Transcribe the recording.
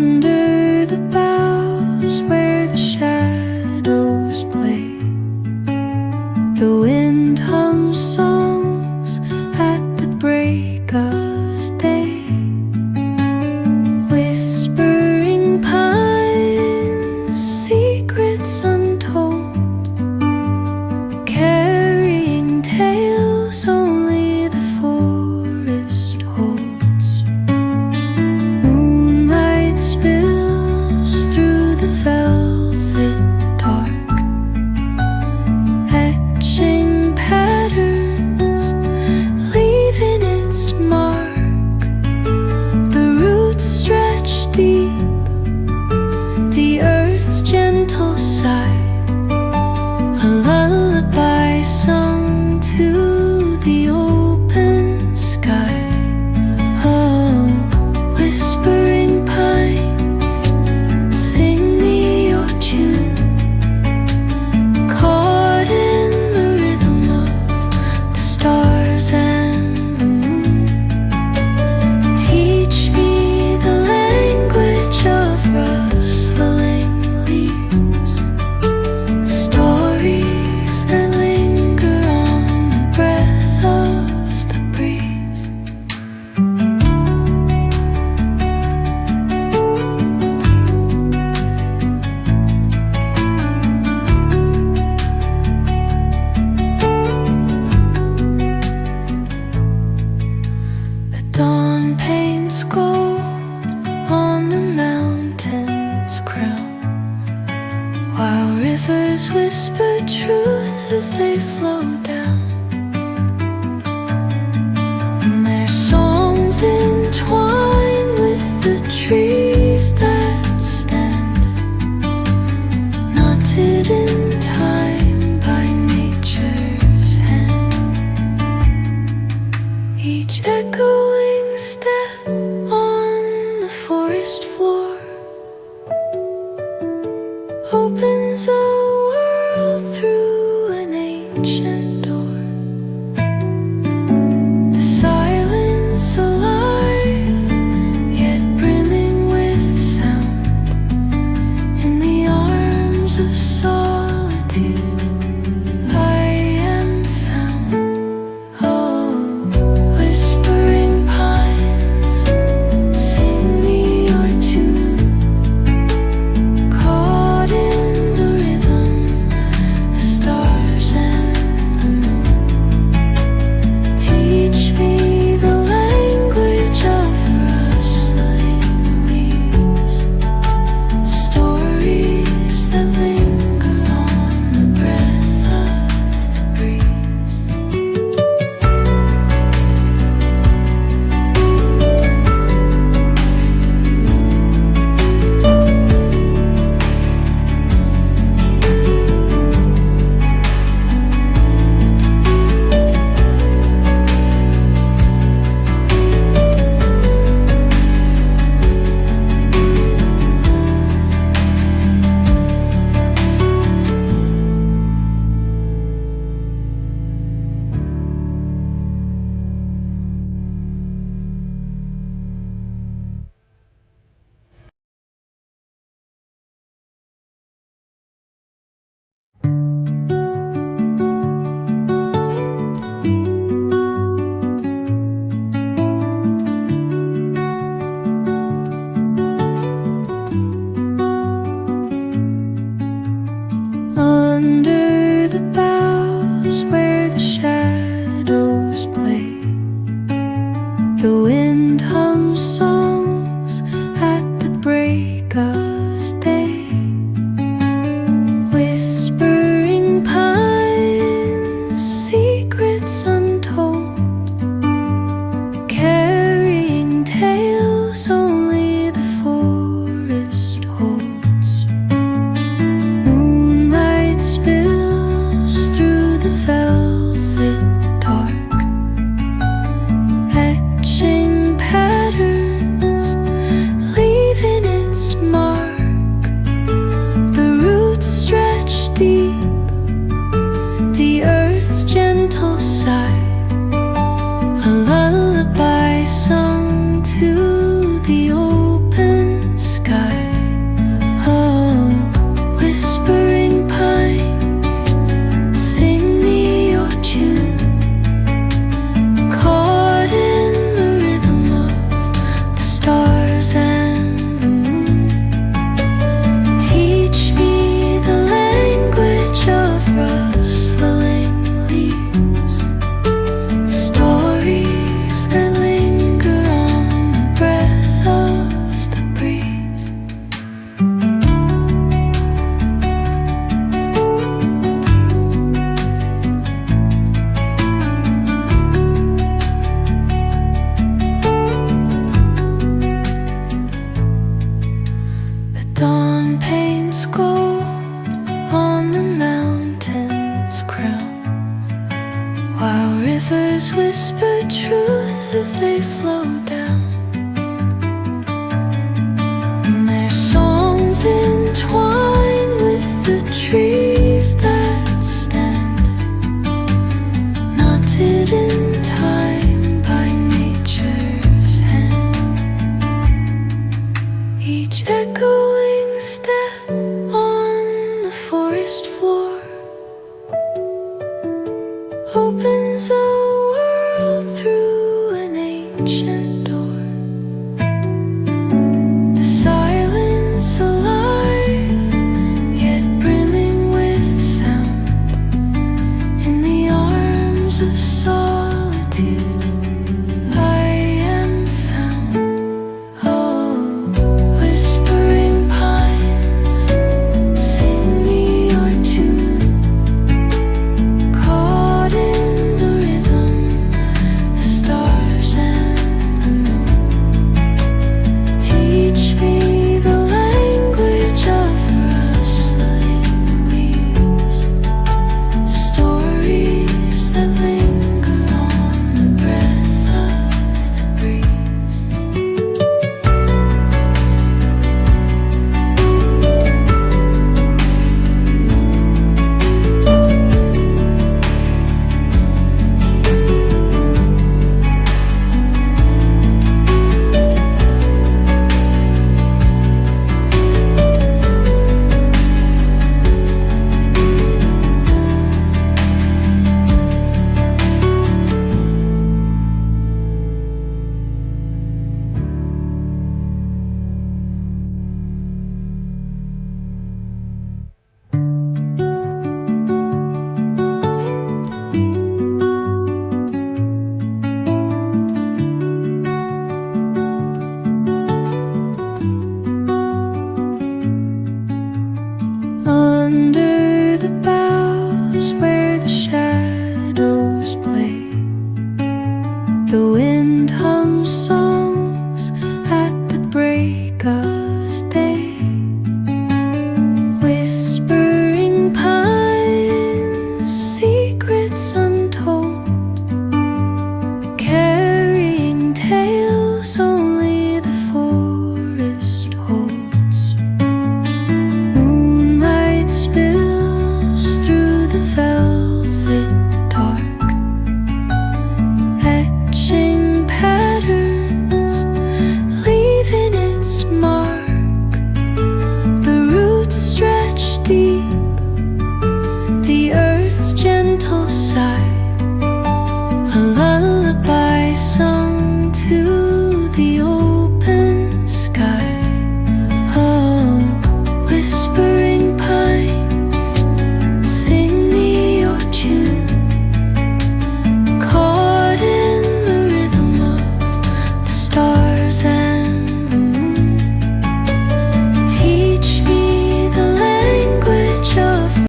Under the boughs where the shadows play, the wind hums songs at the break of day. Whispering pines, secrets untold, carrying tales only the forest holds. Moonlight spills through the velvet dark, etching patterns, leaving its mark. The roots stretch deep, the earth's gentle sigh, a lullaby sung to the open sky. Oh, whispering pines, sing me your tune, caught in the rhythm of the stars and the moon. Teach me the language of rustling leaves, stories that linger on the breath of the breeze. The dawn paints gold on the mountain's crown, while rivers whisper truth as they flow down. And their songs entwine with the trees that stand, knotted in time by nature's hand. Each echoing step on the forest floor opens a world through an ancient door. The silence alive, yet brimming with sound. In the arms of solitude I am found. Oh, whispering pines, sing me your tune, caught in the rhythm as they flow down. And their songs entwine with the trees that stand, knotted in time by nature's hand. Each echoing step on the forest floor opens a world through an ancient door. The silence alive, yet brimming with sound. In the arms of solitude I am found. Oh, whispering pines, sing me your tune. Caught in the rhythm, the stars and the moon. Teach me the language of rustling leaves, stories that linger on the breath of the breeze. Under the boughs where the shadows play, the wind hums songs at the break of